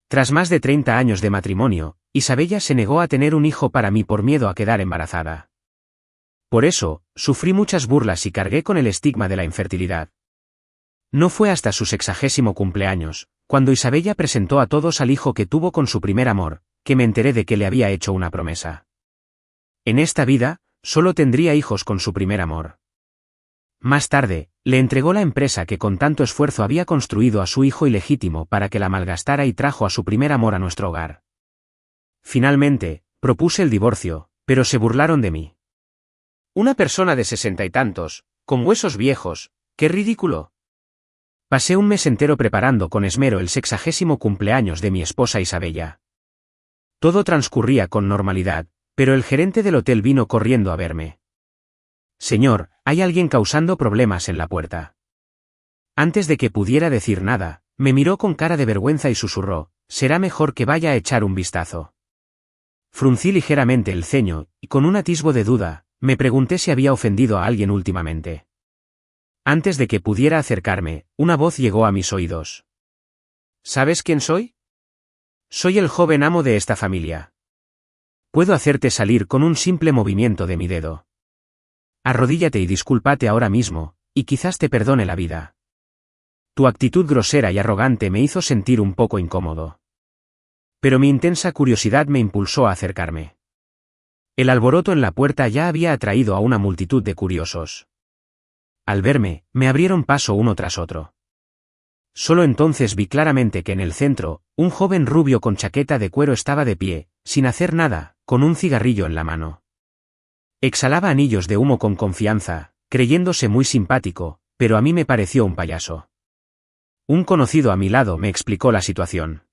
Tras más de 30 años de matrimonio, Isabella se negó a tener un hijo para mí por miedo a quedar embarazada. Por eso, sufrí muchas burlas y cargué con el estigma de la infertilidad. No fue hasta su 60º cumpleaños, cuando Isabella presentó a todos al hijo que tuvo con su primer amor, que me enteré de que le había hecho una promesa. En esta vida, solo tendría hijos con su primer amor. Más tarde, le entregó la empresa que con tanto esfuerzo había construido a su hijo ilegítimo para que la malgastara y trajo a su primer amor a nuestro hogar. Finalmente, propuse el divorcio, pero se burlaron de mí. Una persona de 60 y tantos, con huesos viejos, ¡qué ridículo! Pasé un mes entero preparando con esmero el 60º cumpleaños de mi esposa Isabella. Todo transcurría con normalidad, pero el gerente del hotel vino corriendo a verme. «Señor, hay alguien causando problemas en la puerta». Antes de que pudiera decir nada, me miró con cara de vergüenza y susurró: «Será mejor que vaya a echar un vistazo». Fruncí ligeramente el ceño, y con un atisbo de duda, me pregunté si había ofendido a alguien últimamente. Antes de que pudiera acercarme, una voz llegó a mis oídos. «¿Sabes quién soy? Soy el joven amo de esta familia. Puedo hacerte salir con un simple movimiento de mi dedo. Arrodíllate y discúlpate ahora mismo, y quizás te perdone la vida». Tu actitud grosera y arrogante me hizo sentir un poco incómodo. Pero mi intensa curiosidad me impulsó a acercarme. El alboroto en la puerta ya había atraído a una multitud de curiosos. Al verme, me abrieron paso uno tras otro. Solo entonces vi claramente que en el centro, un joven rubio con chaqueta de cuero estaba de pie, sin hacer nada, con un cigarrillo en la mano. Exhalaba anillos de humo con confianza, creyéndose muy simpático, pero a mí me pareció un payaso. Un conocido a mi lado me explicó la situación.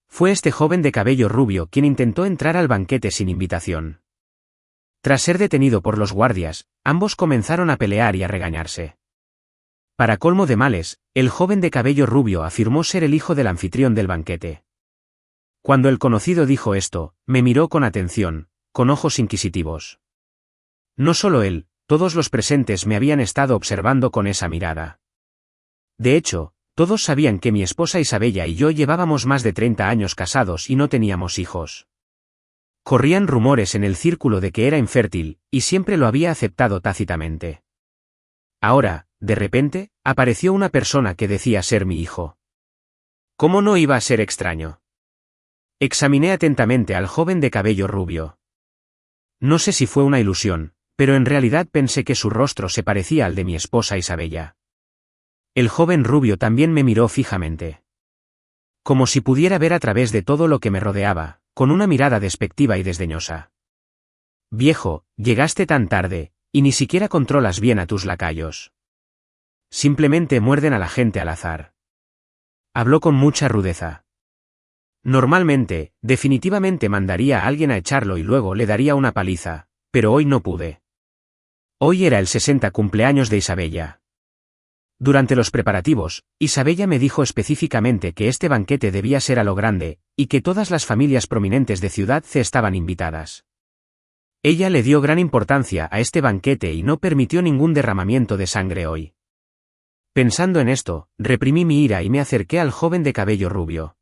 Fue este joven de cabello rubio quien intentó entrar al banquete sin invitación. Tras ser detenido por los guardias, ambos comenzaron a pelear y a regañarse. Para colmo de males, el joven de cabello rubio afirmó ser el hijo del anfitrión del banquete. Cuando el conocido dijo esto, me miró con atención, con ojos inquisitivos. No solo él, todos los presentes me habían estado observando con esa mirada. De hecho, todos sabían que mi esposa Isabella y yo llevábamos más de 30 años casados y no teníamos hijos. Corrían rumores en el círculo de que era infértil, y siempre lo había aceptado tácitamente. Ahora, de repente, apareció una persona que decía ser mi hijo. ¿Cómo no iba a ser extraño? Examiné atentamente al joven de cabello rubio. No sé si fue una ilusión, pero en realidad pensé que su rostro se parecía al de mi esposa Isabella. El joven rubio también me miró fijamente. Como si pudiera ver a través de todo lo que me rodeaba, con una mirada despectiva y desdeñosa. «Viejo, llegaste tan tarde, y ni siquiera controlas bien a tus lacayos. Simplemente muerden a la gente al azar». Habló con mucha rudeza. Normalmente, definitivamente mandaría a alguien a echarlo y luego le daría una paliza, pero hoy no pude. Hoy era el 60 cumpleaños de Isabella. Durante los preparativos, Isabella me dijo específicamente que este banquete debía ser a lo grande, y que todas las familias prominentes de Ciudad C estaban invitadas. Ella le dio gran importancia a este banquete y no permitió ningún derramamiento de sangre hoy. Pensando en esto, reprimí mi ira y me acerqué al joven de cabello rubio.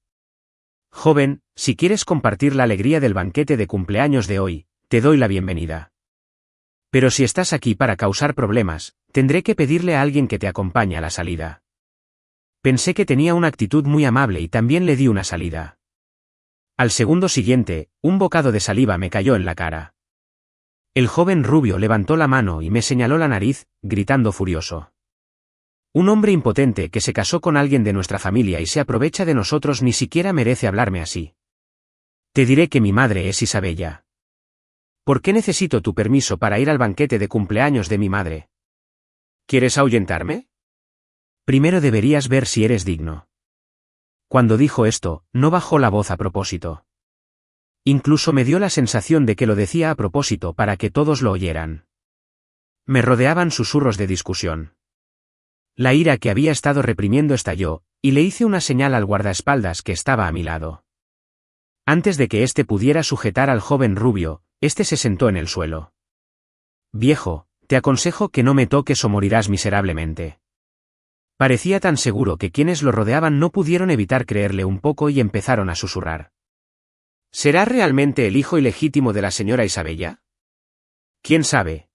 «Joven, si quieres compartir la alegría del banquete de cumpleaños de hoy, te doy la bienvenida. Pero si estás aquí para causar problemas, tendré que pedirle a alguien que te acompañe a la salida». Pensé que tenía una actitud muy amable y también le di una salida. Al segundo siguiente, un bocado de saliva me cayó en la cara. El joven rubio levantó la mano y me señaló la nariz, gritando furioso. «Un hombre impotente que se casó con alguien de nuestra familia y se aprovecha de nosotros ni siquiera merece hablarme así. Te diré que mi madre es Isabella. ¿Por qué necesito tu permiso para ir al banquete de cumpleaños de mi madre? ¿Quieres ahuyentarme? Primero deberías ver si eres digno». Cuando dijo esto, no bajó la voz a propósito. Incluso me dio la sensación de que lo decía a propósito para que todos lo oyeran. Me rodeaban susurros de discusión. La ira que había estado reprimiendo estalló, y le hice una señal al guardaespaldas que estaba a mi lado. Antes de que éste pudiera sujetar al joven rubio, éste se sentó en el suelo. «Viejo, te aconsejo que no me toques o morirás miserablemente». Parecía tan seguro que quienes lo rodeaban no pudieron evitar creerle un poco y empezaron a susurrar. ¿Será realmente el hijo ilegítimo de la señora Isabella? ¿Quién sabe?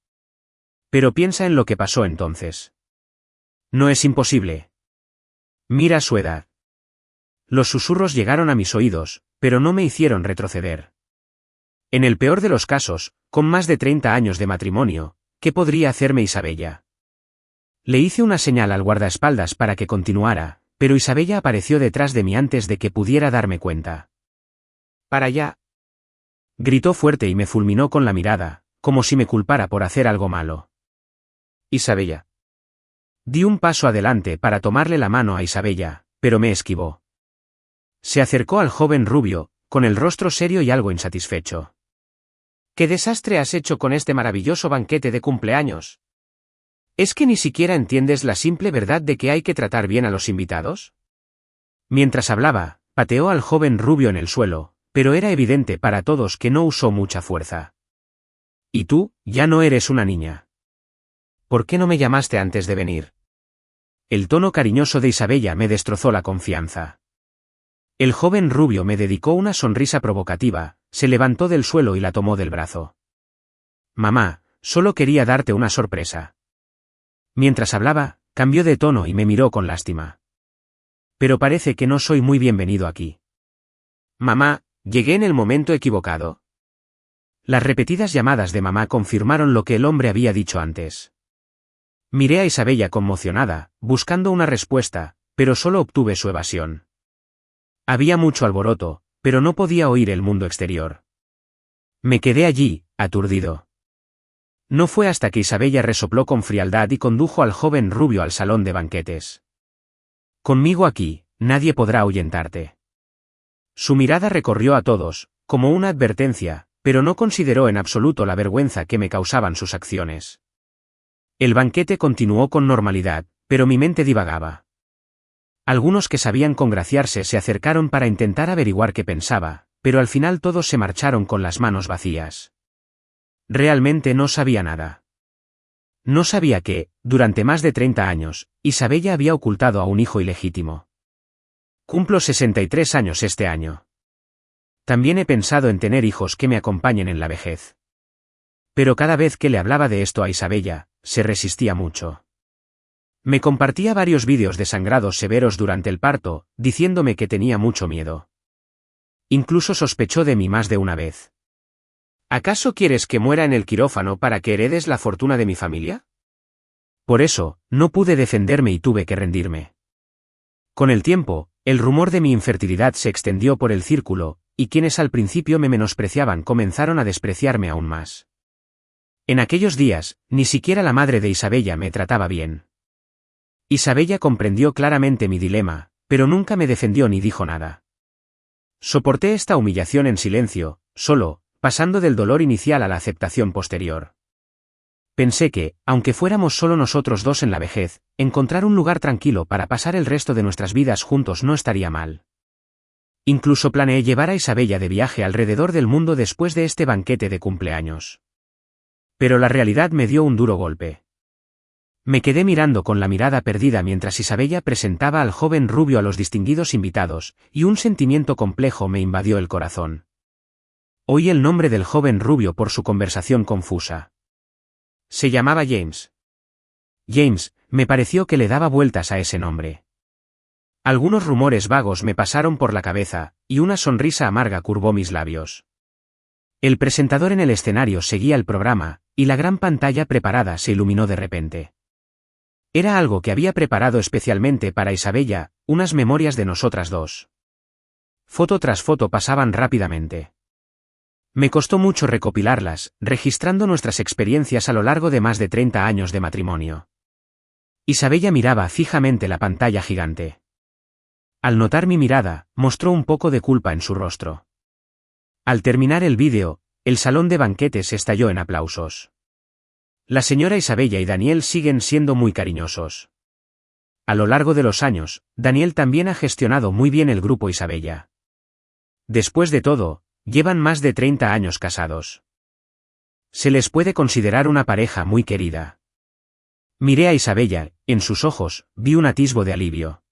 Pero piensa en lo que pasó entonces. No es imposible. Mira su edad. Los susurros llegaron a mis oídos, pero no me hicieron retroceder. En el peor de los casos, con más de 30 años de matrimonio, ¿qué podría hacerme Isabella? Le hice una señal al guardaespaldas para que continuara, pero Isabella apareció detrás de mí antes de que pudiera darme cuenta. «¡Para allá!», gritó fuerte y me fulminó con la mirada, como si me culpara por hacer algo malo. «Isabella». Di un paso adelante para tomarle la mano a Isabella, pero me esquivó. Se acercó al joven rubio, con el rostro serio y algo insatisfecho. «¿Qué desastre has hecho con este maravilloso banquete de cumpleaños? ¿Es que ni siquiera entiendes la simple verdad de que hay que tratar bien a los invitados?». Mientras hablaba, pateó al joven rubio en el suelo, pero era evidente para todos que no usó mucha fuerza. «Y tú, ya no eres una niña. ¿Por qué no me llamaste antes de venir?». El tono cariñoso de Isabella me destrozó la confianza. El joven rubio me dedicó una sonrisa provocativa, se levantó del suelo y la tomó del brazo. «Mamá, solo quería darte una sorpresa». Mientras hablaba, cambió de tono y me miró con lástima. «Pero parece que no soy muy bienvenido aquí». «Mamá, ¿llegué en el momento equivocado?». Las repetidas llamadas de mamá confirmaron lo que el hombre había dicho antes. Miré a Isabella conmocionada, buscando una respuesta, pero solo obtuve su evasión. Había mucho alboroto, pero no podía oír el mundo exterior. Me quedé allí, aturdido. No fue hasta que Isabella resopló con frialdad y condujo al joven rubio al salón de banquetes. «Conmigo aquí, nadie podrá ahuyentarte». Su mirada recorrió a todos, como una advertencia, pero no consideró en absoluto la vergüenza que me causaban sus acciones. El banquete continuó con normalidad, pero mi mente divagaba. Algunos que sabían congraciarse se acercaron para intentar averiguar qué pensaba, pero al final todos se marcharon con las manos vacías. Realmente no sabía nada. No sabía que, durante más de 30 años, Isabella había ocultado a un hijo ilegítimo. Cumplo 63 años este año. También he pensado en tener hijos que me acompañen en la vejez. Pero cada vez que le hablaba de esto a Isabella, se resistía mucho. Me compartía varios vídeos de sangrados severos durante el parto, diciéndome que tenía mucho miedo. Incluso sospechó de mí más de una vez. ¿Acaso quieres que muera en el quirófano para que heredes la fortuna de mi familia? Por eso, no pude defenderme y tuve que rendirme. Con el tiempo, el rumor de mi infertilidad se extendió por el círculo, y quienes al principio me menospreciaban comenzaron a despreciarme aún más. En aquellos días, ni siquiera la madre de Isabella me trataba bien. Isabella comprendió claramente mi dilema, pero nunca me defendió ni dijo nada. Soporté esta humillación en silencio, solo, pasando del dolor inicial a la aceptación posterior. Pensé que, aunque fuéramos solo nosotros dos en la vejez, encontrar un lugar tranquilo para pasar el resto de nuestras vidas juntos no estaría mal. Incluso planeé llevar a Isabella de viaje alrededor del mundo después de este banquete de cumpleaños. Pero la realidad me dio un duro golpe. Me quedé mirando con la mirada perdida mientras Isabella presentaba al joven rubio a los distinguidos invitados, y un sentimiento complejo me invadió el corazón. Oí el nombre del joven rubio por su conversación confusa. Se llamaba James. James, me pareció que le daba vueltas a ese nombre. Algunos rumores vagos me pasaron por la cabeza, y una sonrisa amarga curvó mis labios. El presentador en el escenario seguía el programa, y la gran pantalla preparada se iluminó de repente. Era algo que había preparado especialmente para Isabella, unas memorias de nosotras dos. Foto tras foto pasaban rápidamente. Me costó mucho recopilarlas, registrando nuestras experiencias a lo largo de más de 30 años de matrimonio. Isabella miraba fijamente la pantalla gigante. Al notar mi mirada, mostró un poco de culpa en su rostro. Al terminar el vídeo, el salón de banquetes estalló en aplausos. La señora Isabella y Daniel siguen siendo muy cariñosos. A lo largo de los años, Daniel también ha gestionado muy bien el grupo Isabella. Después de todo, llevan más de 30 años casados. Se les puede considerar una pareja muy querida. Miré a Isabella, en sus ojos, vi un atisbo de alivio.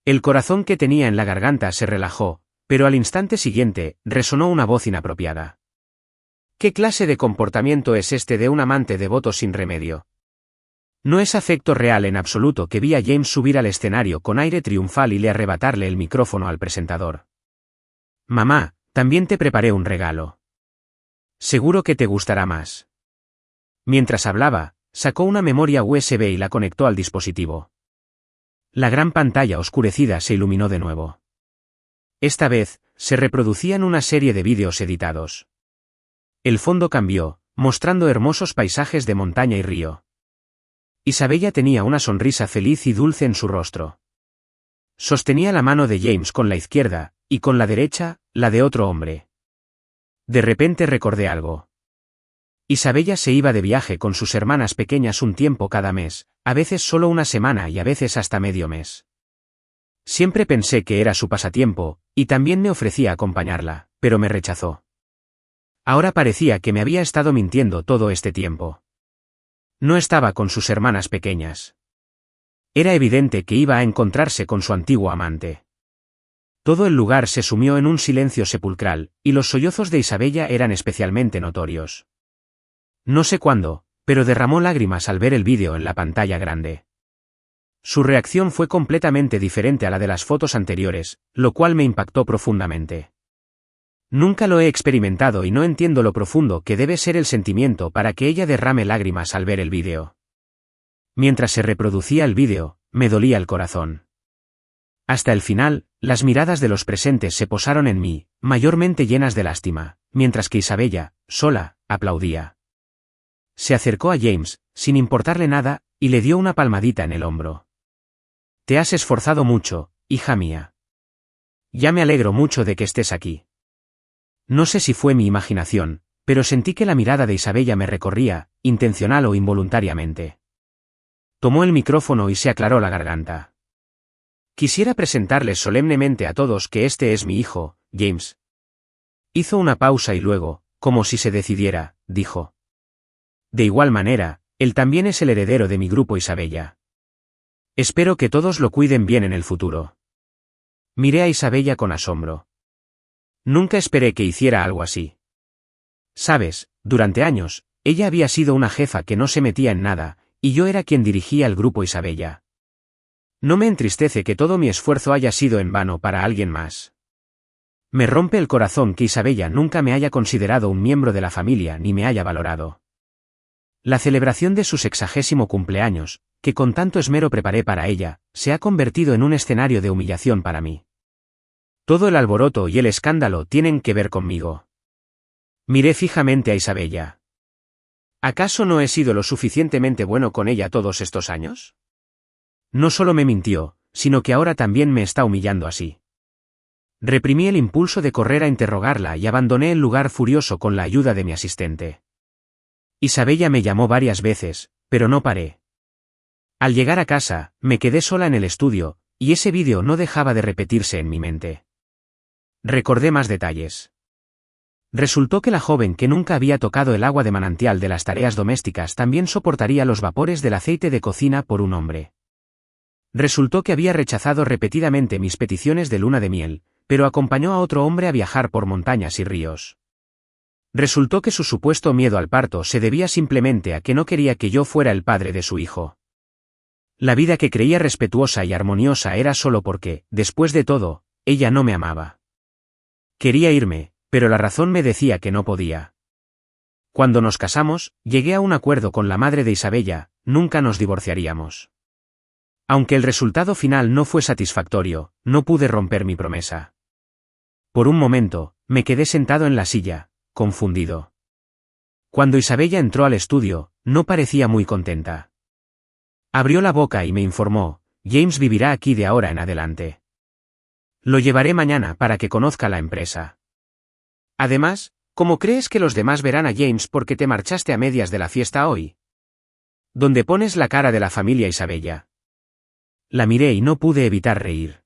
El corazón que tenía en la garganta se relajó, pero al instante siguiente, resonó una voz inapropiada. ¿Qué clase de comportamiento es este de un amante devoto sin remedio? No es afecto real en absoluto que vi a James subir al escenario con aire triunfal y le arrebatarle el micrófono al presentador. Mamá, también te preparé un regalo. Seguro que te gustará más. Mientras hablaba, sacó una memoria USB y la conectó al dispositivo. La gran pantalla oscurecida se iluminó de nuevo. Esta vez, se reproducían una serie de vídeos editados. El fondo cambió, mostrando hermosos paisajes de montaña y río. Isabella tenía una sonrisa feliz y dulce en su rostro. Sostenía la mano de James con la izquierda, y con la derecha, la de otro hombre. De repente recordé algo. Isabella se iba de viaje con sus hermanas pequeñas un tiempo cada mes, a veces solo una semana y a veces hasta medio mes. Siempre pensé que era su pasatiempo, y también me ofrecía acompañarla, pero me rechazó. Ahora parecía que me había estado mintiendo todo este tiempo. No estaba con sus hermanas pequeñas. Era evidente que iba a encontrarse con su antiguo amante. Todo el lugar se sumió en un silencio sepulcral, y los sollozos de Isabella eran especialmente notorios. No sé cuándo, pero derramó lágrimas al ver el vídeo en la pantalla grande. Su reacción fue completamente diferente a la de las fotos anteriores, lo cual me impactó profundamente. Nunca lo he experimentado y no entiendo lo profundo que debe ser el sentimiento para que ella derrame lágrimas al ver el vídeo. Mientras se reproducía el vídeo, me dolía el corazón. Hasta el final, las miradas de los presentes se posaron en mí, mayormente llenas de lástima, mientras que Isabella, sola, aplaudía. Se acercó a James, sin importarle nada, y le dio una palmadita en el hombro. Te has esforzado mucho, hija mía. Ya me alegro mucho de que estés aquí. No sé si fue mi imaginación, pero sentí que la mirada de Isabella me recorría, intencional o involuntariamente. Tomó el micrófono y se aclaró la garganta. Quisiera presentarles solemnemente a todos que este es mi hijo, James. Hizo una pausa y luego, como si se decidiera, dijo. De igual manera, él también es el heredero de mi grupo Isabella. Espero que todos lo cuiden bien en el futuro. Miré a Isabella con asombro. Nunca esperé que hiciera algo así. Sabes, durante años, ella había sido una jefa que no se metía en nada, y yo era quien dirigía el grupo Isabella. No me entristece que todo mi esfuerzo haya sido en vano para alguien más. Me rompe el corazón que Isabella nunca me haya considerado un miembro de la familia ni me haya valorado. La celebración de su 60º cumpleaños, que con tanto esmero preparé para ella, se ha convertido en un escenario de humillación para mí. Todo el alboroto y el escándalo tienen que ver conmigo. Miré fijamente a Isabella. ¿Acaso no he sido lo suficientemente bueno con ella todos estos años? No solo me mintió, sino que ahora también me está humillando así. Reprimí el impulso de correr a interrogarla y abandoné el lugar furioso con la ayuda de mi asistente. Isabella me llamó varias veces, pero no paré. Al llegar a casa, me quedé sola en el estudio, y ese vídeo no dejaba de repetirse en mi mente. Recordé más detalles. Resultó que la joven que nunca había tocado el agua de manantial de las tareas domésticas también soportaría los vapores del aceite de cocina por un hombre. Resultó que había rechazado repetidamente mis peticiones de luna de miel, pero acompañó a otro hombre a viajar por montañas y ríos. Resultó que su supuesto miedo al parto se debía simplemente a que no quería que yo fuera el padre de su hijo. La vida que creía respetuosa y armoniosa era solo porque, después de todo, ella no me amaba. Quería irme, pero la razón me decía que no podía. Cuando nos casamos, llegué a un acuerdo con la madre de Isabella, nunca nos divorciaríamos. Aunque el resultado final no fue satisfactorio, no pude romper mi promesa. Por un momento, me quedé sentado en la silla, confundido. Cuando Isabella entró al estudio, no parecía muy contenta. Abrió la boca y me informó, James vivirá aquí de ahora en adelante. Lo llevaré mañana para que conozca la empresa. Además, ¿cómo crees que los demás verán a James porque te marchaste a medias de la fiesta hoy? ¿Dónde pones la cara de la familia Isabella? La miré y no pude evitar reír.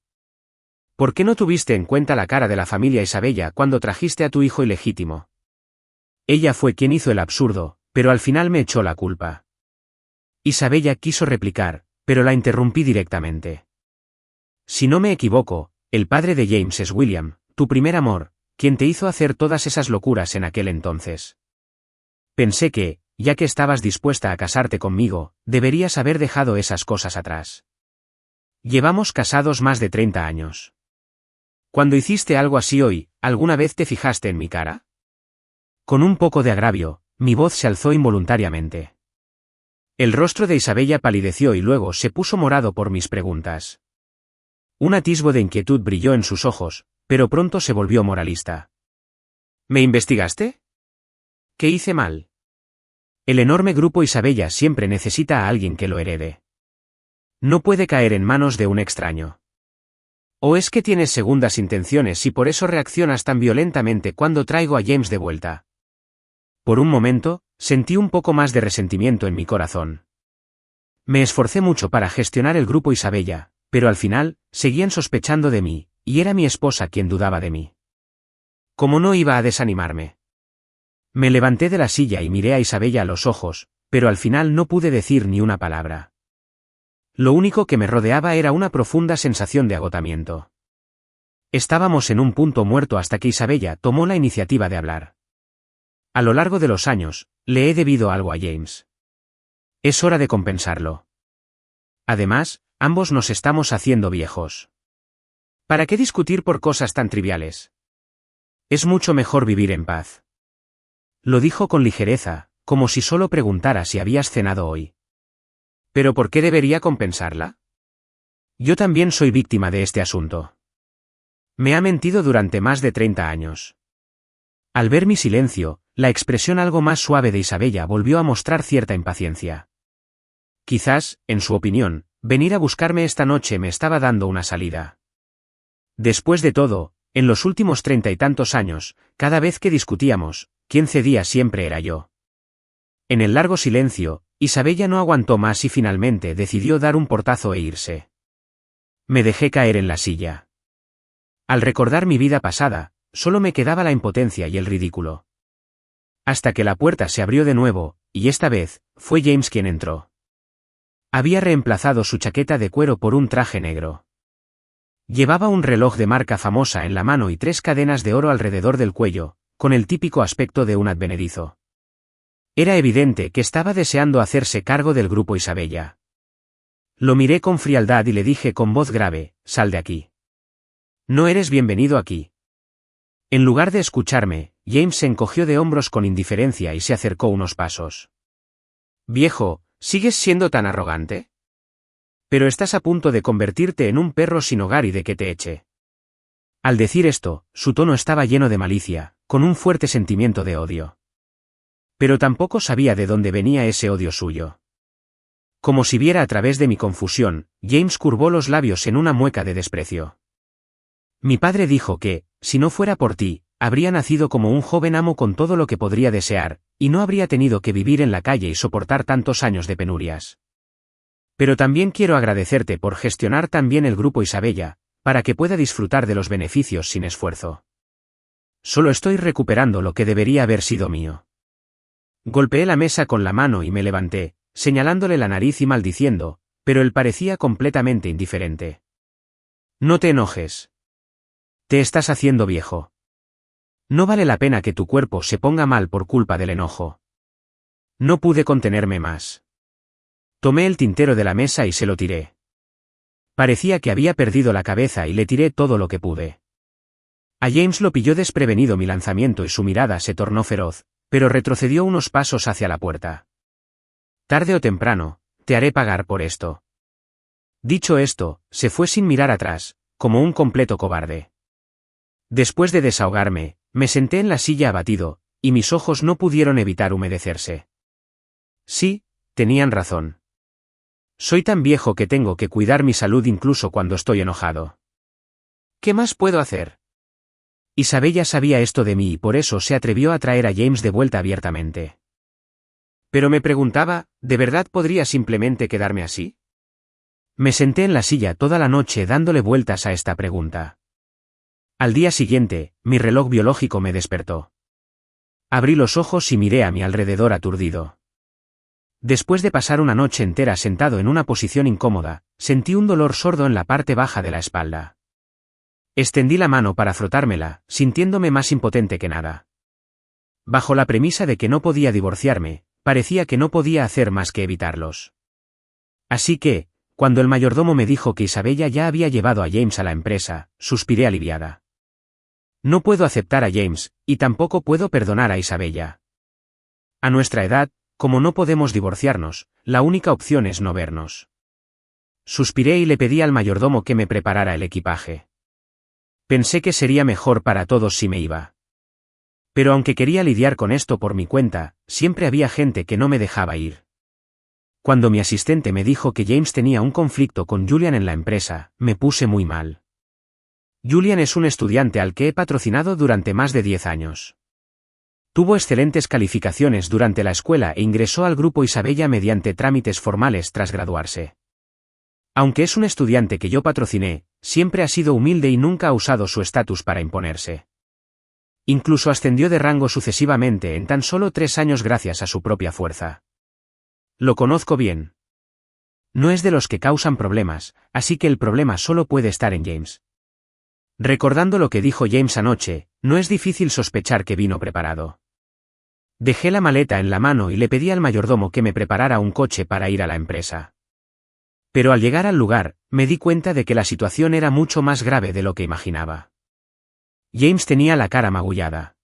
¿Por qué no tuviste en cuenta la cara de la familia Isabella cuando trajiste a tu hijo ilegítimo? Ella fue quien hizo el absurdo, pero al final me echó la culpa. Isabella quiso replicar, pero la interrumpí directamente. Si no me equivoco, el padre de James es William, tu primer amor, quien te hizo hacer todas esas locuras en aquel entonces. Pensé que, ya que estabas dispuesta a casarte conmigo, deberías haber dejado esas cosas atrás. Llevamos casados más de 30 años. Cuando hiciste algo así hoy, ¿alguna vez te fijaste en mi cara? Con un poco de agravio, mi voz se alzó involuntariamente. El rostro de Isabella palideció y luego se puso morado por mis preguntas. Un atisbo de inquietud brilló en sus ojos, pero pronto se volvió moralista. ¿Me investigaste? ¿Qué hice mal? El enorme grupo Isabella siempre necesita a alguien que lo herede. No puede caer en manos de un extraño. ¿O es que tienes segundas intenciones y por eso reaccionas tan violentamente cuando traigo a James de vuelta? Por un momento, sentí un poco más de resentimiento en mi corazón. Me esforcé mucho para gestionar el grupo Isabella, pero al final, seguían sospechando de mí, y era mi esposa quien dudaba de mí. ¿Cómo no iba a desanimarme? Me levanté de la silla y miré a Isabella a los ojos, pero al final no pude decir ni una palabra. Lo único que me rodeaba era una profunda sensación de agotamiento. Estábamos en un punto muerto hasta que Isabella tomó la iniciativa de hablar. A lo largo de los años, le he debido algo a James. Es hora de compensarlo. Además, ambos nos estamos haciendo viejos. ¿Para qué discutir por cosas tan triviales? Es mucho mejor vivir en paz. Lo dijo con ligereza, como si solo preguntara si habías cenado hoy. ¿Pero por qué debería compensarla? Yo también soy víctima de este asunto. Me ha mentido durante más de 30 años. Al ver mi silencio, la expresión algo más suave de Isabella volvió a mostrar cierta impaciencia. Quizás, en su opinión, venir a buscarme esta noche me estaba dando una salida. Después de todo, en los últimos 30 y tantos años, cada vez que discutíamos, quien cedía siempre era yo. En el largo silencio, Isabella no aguantó más y finalmente decidió dar un portazo e irse. Me dejé caer en la silla. Al recordar mi vida pasada, solo me quedaba la impotencia y el ridículo. Hasta que la puerta se abrió de nuevo, y esta vez, fue James quien entró. Había reemplazado su chaqueta de cuero por un traje negro. Llevaba un reloj de marca famosa en la mano y 3 cadenas de oro alrededor del cuello, con el típico aspecto de un advenedizo. Era evidente que estaba deseando hacerse cargo del grupo Isabella. Lo miré con frialdad y le dije con voz grave, «Sal de aquí. No eres bienvenido aquí». En lugar de escucharme, James se encogió de hombros con indiferencia y se acercó unos pasos. «Viejo, ¿sigues siendo tan arrogante? Pero estás a punto de convertirte en un perro sin hogar y de que te eche». Al decir esto, su tono estaba lleno de malicia, con un fuerte sentimiento de odio. Pero tampoco sabía de dónde venía ese odio suyo. Como si viera a través de mi confusión, James curvó los labios en una mueca de desprecio. Mi padre dijo que, si no fuera por ti, habría nacido como un joven amo con todo lo que podría desear, y no habría tenido que vivir en la calle y soportar tantos años de penurias. Pero también quiero agradecerte por gestionar tan bien el grupo Isabella, para que pueda disfrutar de los beneficios sin esfuerzo. Solo estoy recuperando lo que debería haber sido mío. Golpeé la mesa con la mano y me levanté, señalándole la nariz y maldiciendo, pero él parecía completamente indiferente. No te enojes. Te estás haciendo viejo. No vale la pena que tu cuerpo se ponga mal por culpa del enojo. No pude contenerme más. Tomé el tintero de la mesa y se lo tiré. Parecía que había perdido la cabeza y le tiré todo lo que pude. A James lo pilló desprevenido mi lanzamiento y su mirada se tornó feroz, pero retrocedió unos pasos hacia la puerta. Tarde o temprano, te haré pagar por esto. Dicho esto, se fue sin mirar atrás, como un completo cobarde. Después de desahogarme, me senté en la silla abatido, y mis ojos no pudieron evitar humedecerse. Sí, tenían razón. Soy tan viejo que tengo que cuidar mi salud incluso cuando estoy enojado. ¿Qué más puedo hacer? Isabella sabía esto de mí y por eso se atrevió a traer a James de vuelta abiertamente. Pero me preguntaba, ¿de verdad podría simplemente quedarme así? Me senté en la silla toda la noche dándole vueltas a esta pregunta. Al día siguiente, mi reloj biológico me despertó. Abrí los ojos y miré a mi alrededor aturdido. Después de pasar una noche entera sentado en una posición incómoda, sentí un dolor sordo en la parte baja de la espalda. Extendí la mano para frotármela, sintiéndome más impotente que nada. Bajo la premisa de que no podía divorciarme, parecía que no podía hacer más que evitarlos. Así que, cuando el mayordomo me dijo que Isabella ya había llevado a James a la empresa, suspiré aliviada. No puedo aceptar a James, y tampoco puedo perdonar a Isabella. A nuestra edad, como no podemos divorciarnos, la única opción es no vernos. Suspiré y le pedí al mayordomo que me preparara el equipaje. Pensé que sería mejor para todos si me iba. Pero aunque quería lidiar con esto por mi cuenta, siempre había gente que no me dejaba ir. Cuando mi asistente me dijo que James tenía un conflicto con Julian en la empresa, me puse muy mal. Julian es un estudiante al que he patrocinado durante más de 10 años. Tuvo excelentes calificaciones durante la escuela e ingresó al grupo Isabella mediante trámites formales tras graduarse. Aunque es un estudiante que yo patrociné, siempre ha sido humilde y nunca ha usado su estatus para imponerse. Incluso ascendió de rango sucesivamente en tan solo 3 años gracias a su propia fuerza. Lo conozco bien. No es de los que causan problemas, así que el problema solo puede estar en James. Recordando lo que dijo James anoche, no es difícil sospechar que vino preparado. Dejé la maleta en la mano y le pedí al mayordomo que me preparara un coche para ir a la empresa. Pero al llegar al lugar, me di cuenta de que la situación era mucho más grave de lo que imaginaba. James tenía la cara magullada.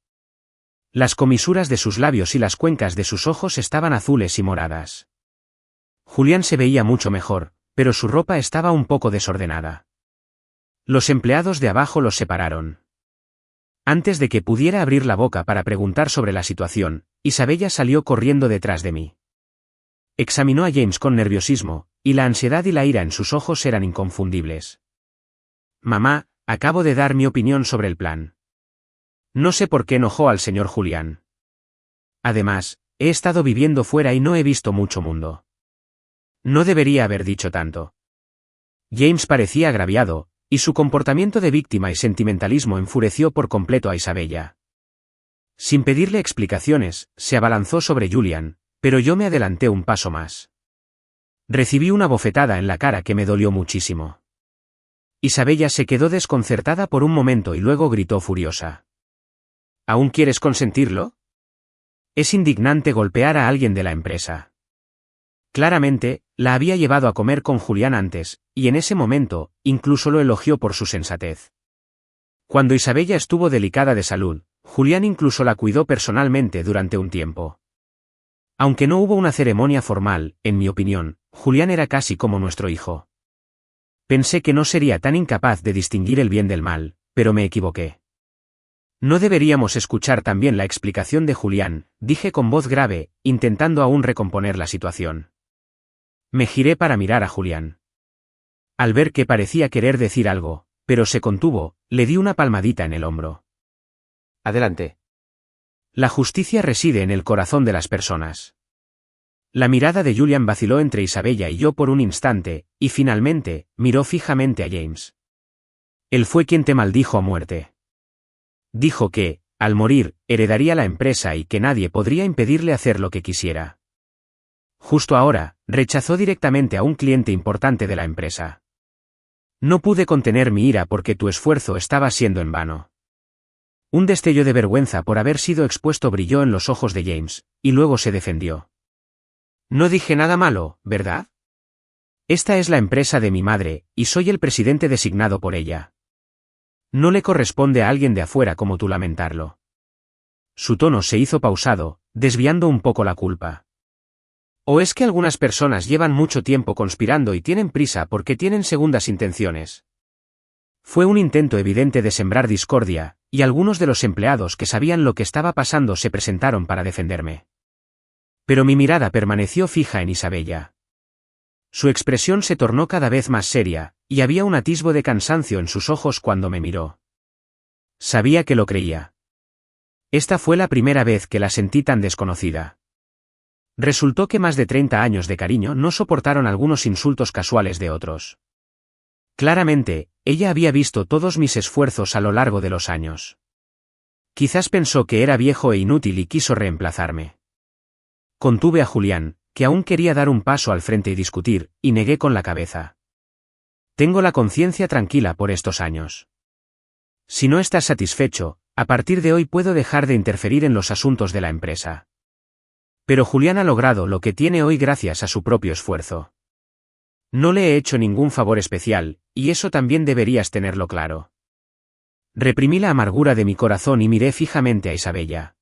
Las comisuras de sus labios y las cuencas de sus ojos estaban azules y moradas. Julián se veía mucho mejor, pero su ropa estaba un poco desordenada. Los empleados de abajo los separaron. Antes de que pudiera abrir la boca para preguntar sobre la situación, Isabella salió corriendo detrás de mí. Examinó a James con nerviosismo, y la ansiedad y la ira en sus ojos eran inconfundibles. Mamá, acabo de dar mi opinión sobre el plan. No sé por qué enojó al señor Julián. Además, he estado viviendo fuera y no he visto mucho mundo. No debería haber dicho tanto. James parecía agraviado, y su comportamiento de víctima y sentimentalismo enfureció por completo a Isabella. Sin pedirle explicaciones, se abalanzó sobre Julian, pero yo me adelanté un paso más. Recibí una bofetada en la cara que me dolió muchísimo. Isabella se quedó desconcertada por un momento y luego gritó furiosa. ¿Aún quieres consentirlo? Es indignante golpear a alguien de la empresa. Claramente, la había llevado a comer con Julián antes, y en ese momento, incluso lo elogió por su sensatez. Cuando Isabella estuvo delicada de salud, Julián incluso la cuidó personalmente durante un tiempo. Aunque no hubo una ceremonia formal, en mi opinión, Julián era casi como nuestro hijo. Pensé que no sería tan incapaz de distinguir el bien del mal, pero me equivoqué. No deberíamos escuchar también la explicación de Julián, dije con voz grave, intentando aún recomponer la situación. Me giré para mirar a Julián. Al ver que parecía querer decir algo, pero se contuvo, le di una palmadita en el hombro. Adelante. La justicia reside en el corazón de las personas. La mirada de Julián vaciló entre Isabella y yo por un instante, y finalmente, miró fijamente a James. Él fue quien te maldijo a muerte. Dijo que, al morir, heredaría la empresa y que nadie podría impedirle hacer lo que quisiera. Justo ahora, rechazó directamente a un cliente importante de la empresa. No pude contener mi ira porque tu esfuerzo estaba siendo en vano. Un destello de vergüenza por haber sido expuesto brilló en los ojos de James, y luego se defendió. No dije nada malo, ¿verdad? Esta es la empresa de mi madre, y soy el presidente designado por ella. No le corresponde a alguien de afuera como tú lamentarlo. Su tono se hizo pausado, desviando un poco la culpa. ¿O es que algunas personas llevan mucho tiempo conspirando y tienen prisa porque tienen segundas intenciones? Fue un intento evidente de sembrar discordia, y algunos de los empleados que sabían lo que estaba pasando se presentaron para defenderme. Pero mi mirada permaneció fija en Isabella. Su expresión se tornó cada vez más seria, y había un atisbo de cansancio en sus ojos cuando me miró. Sabía que lo creía. Esta fue la primera vez que la sentí tan desconocida. Resultó que más de 30 años de cariño no soportaron algunos insultos casuales de otros. Claramente, ella había visto todos mis esfuerzos a lo largo de los años. Quizás pensó que era viejo e inútil y quiso reemplazarme. Contuve a Julián, que aún quería dar un paso al frente y discutir, y negué con la cabeza. Tengo la conciencia tranquila por estos años. Si no estás satisfecho, a partir de hoy puedo dejar de interferir en los asuntos de la empresa. Pero Julián ha logrado lo que tiene hoy gracias a su propio esfuerzo. No le he hecho ningún favor especial, y eso también deberías tenerlo claro. Reprimí la amargura de mi corazón y miré fijamente a Isabella.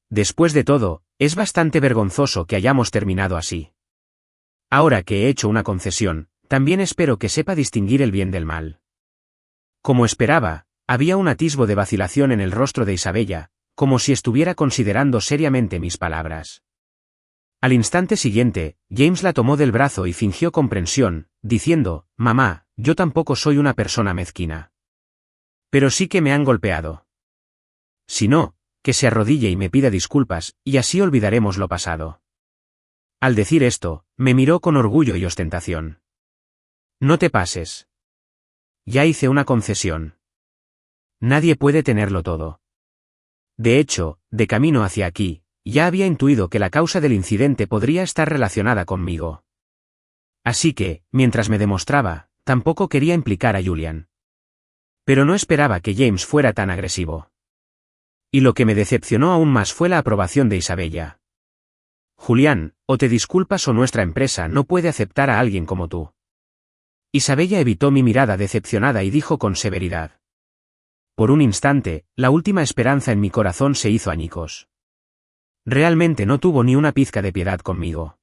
Después de todo, es bastante vergonzoso que hayamos terminado así. Ahora que he hecho una concesión, también espero que sepa distinguir el bien del mal. Como esperaba, había un atisbo de vacilación en el rostro de Isabella, como si estuviera considerando seriamente mis palabras. Al instante siguiente, James la tomó del brazo y fingió comprensión, diciendo, «Mamá, yo tampoco soy una persona mezquina. Pero sí que me han golpeado. Si no, que se arrodille y me pida disculpas, y así olvidaremos lo pasado». Al decir esto, me miró con orgullo y ostentación. «No te pases. Ya hice una concesión. Nadie puede tenerlo todo». De hecho, de camino hacia aquí, ya había intuido que la causa del incidente podría estar relacionada conmigo. Así que, mientras me demostraba, tampoco quería implicar a Julian. Pero no esperaba que James fuera tan agresivo. Y lo que me decepcionó aún más fue la aprobación de Isabella. «Julián, o te disculpas o nuestra empresa no puede aceptar a alguien como tú». Isabella evitó mi mirada decepcionada y dijo con severidad. Por un instante, la última esperanza en mi corazón se hizo añicos. Realmente no tuvo ni una pizca de piedad conmigo.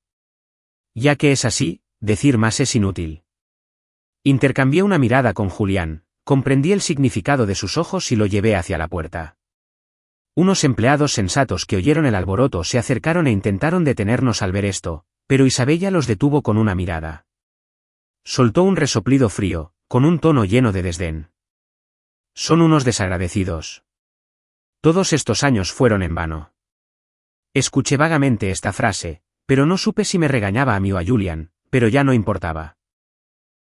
Ya que es así, decir más es inútil. Intercambié una mirada con Julián, comprendí el significado de sus ojos y lo llevé hacia la puerta. Unos empleados sensatos que oyeron el alboroto se acercaron e intentaron detenernos al ver esto, pero Isabella los detuvo con una mirada. Soltó un resoplido frío, con un tono lleno de desdén. «Son unos desagradecidos. Todos estos años fueron en vano». Escuché vagamente esta frase, pero no supe si me regañaba a mí o a Julian, pero ya no importaba.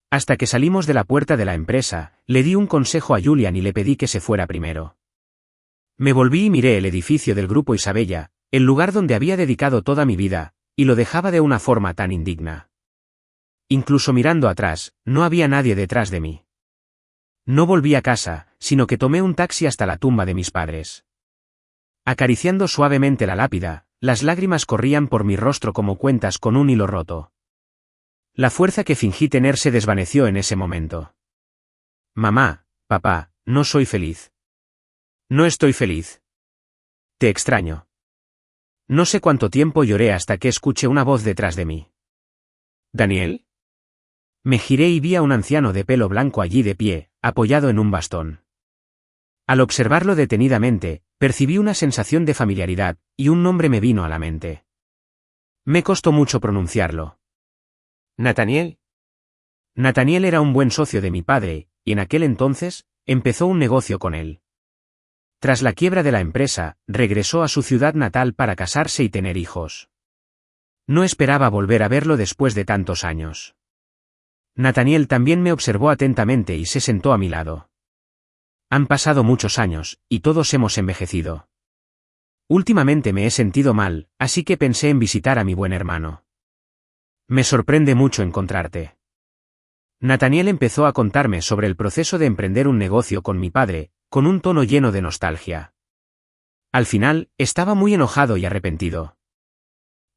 Hasta que salimos de la puerta de la empresa, le di un consejo a Julian y le pedí que se fuera primero. Me volví y miré el edificio del Grupo Isabella, el lugar donde había dedicado toda mi vida, y lo dejaba de una forma tan indigna. Incluso mirando atrás, no había nadie detrás de mí. No volví a casa, sino que tomé un taxi hasta la tumba de mis padres. Acariciando suavemente la lápida, las lágrimas corrían por mi rostro como cuentas con un hilo roto. La fuerza que fingí tener se desvaneció en ese momento. «Mamá, papá, no soy feliz. No estoy feliz. Te extraño». No sé cuánto tiempo lloré hasta que escuché una voz detrás de mí. «¿Daniel?». Me giré y vi a un anciano de pelo blanco allí de pie, apoyado en un bastón. Al observarlo detenidamente, percibí una sensación de familiaridad, y un nombre me vino a la mente. Me costó mucho pronunciarlo. «¿Nathaniel?». Nathaniel era un buen socio de mi padre, y en aquel entonces, empezó un negocio con él. Tras la quiebra de la empresa, regresó a su ciudad natal para casarse y tener hijos. No esperaba volver a verlo después de tantos años. Nathaniel también me observó atentamente y se sentó a mi lado. Han pasado muchos años, y todos hemos envejecido. Últimamente me he sentido mal, así que pensé en visitar a mi buen hermano. Me sorprende mucho encontrarte. Nathaniel empezó a contarme sobre el proceso de emprender un negocio con mi padre, con un tono lleno de nostalgia. Al final, estaba muy enojado y arrepentido.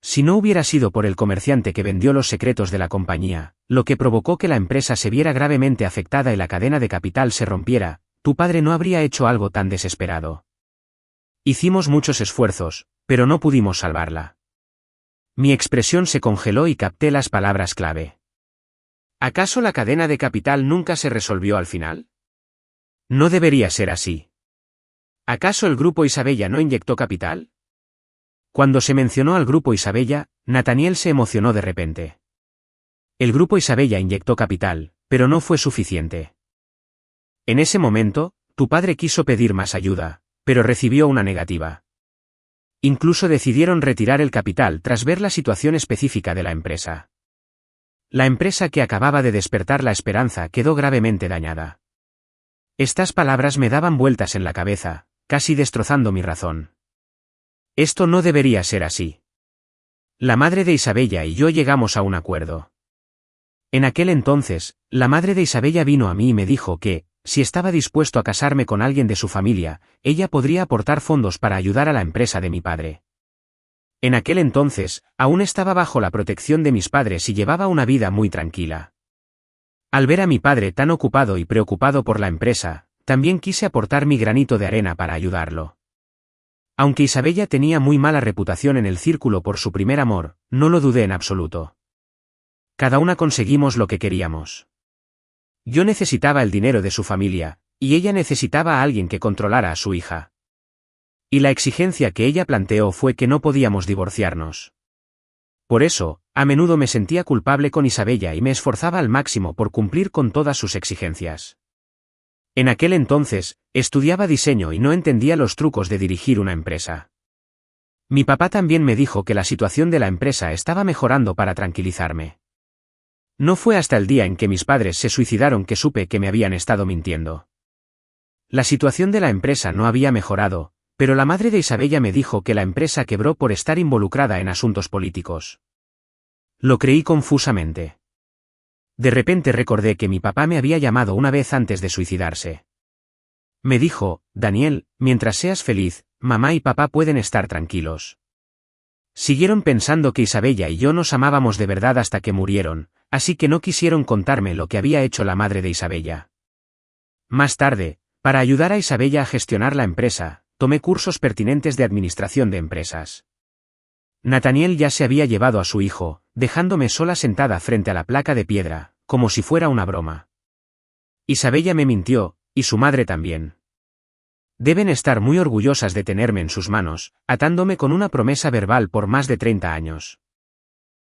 Si no hubiera sido por el comerciante que vendió los secretos de la compañía, lo que provocó que la empresa se viera gravemente afectada y la cadena de capital se rompiera, tu padre no habría hecho algo tan desesperado. Hicimos muchos esfuerzos, pero no pudimos salvarla. Mi expresión se congeló y capté las palabras clave. ¿Acaso la cadena de capital nunca se resolvió al final? No debería ser así. ¿Acaso el Grupo Isabella no inyectó capital? Cuando se mencionó al Grupo Isabella, Nathaniel se emocionó de repente. El Grupo Isabella inyectó capital, pero no fue suficiente. En ese momento, tu padre quiso pedir más ayuda, pero recibió una negativa. Incluso decidieron retirar el capital tras ver la situación específica de la empresa. La empresa que acababa de despertar la esperanza quedó gravemente dañada. Estas palabras me daban vueltas en la cabeza, casi destrozando mi razón. Esto no debería ser así. La madre de Isabella y yo llegamos a un acuerdo. En aquel entonces, la madre de Isabella vino a mí y me dijo que, si estaba dispuesto a casarme con alguien de su familia, ella podría aportar fondos para ayudar a la empresa de mi padre. En aquel entonces, aún estaba bajo la protección de mis padres y llevaba una vida muy tranquila. Al ver a mi padre tan ocupado y preocupado por la empresa, también quise aportar mi granito de arena para ayudarlo. Aunque Isabella tenía muy mala reputación en el círculo por su primer amor, no lo dudé en absoluto. Cada una conseguimos lo que queríamos. Yo necesitaba el dinero de su familia, y ella necesitaba a alguien que controlara a su hija. Y la exigencia que ella planteó fue que no podíamos divorciarnos. Por eso, a menudo me sentía culpable con Isabella y me esforzaba al máximo por cumplir con todas sus exigencias. En aquel entonces, estudiaba diseño y no entendía los trucos de dirigir una empresa. Mi papá también me dijo que la situación de la empresa estaba mejorando para tranquilizarme. No fue hasta el día en que mis padres se suicidaron que supe que me habían estado mintiendo. La situación de la empresa no había mejorado, pero la madre de Isabella me dijo que la empresa quebró por estar involucrada en asuntos políticos. Lo creí confusamente. De repente recordé que mi papá me había llamado una vez antes de suicidarse. Me dijo, Daniel, mientras seas feliz, mamá y papá pueden estar tranquilos. Siguieron pensando que Isabella y yo nos amábamos de verdad hasta que murieron, así que no quisieron contarme lo que había hecho la madre de Isabella. Más tarde, para ayudar a Isabella a gestionar la empresa, tomé cursos pertinentes de administración de empresas. Nathaniel ya se había llevado a su hijo, dejándome sola sentada frente a la placa de piedra, como si fuera una broma. Isabella me mintió, y su madre también. Deben estar muy orgullosas de tenerme en sus manos, atándome con una promesa verbal por más de 30 años.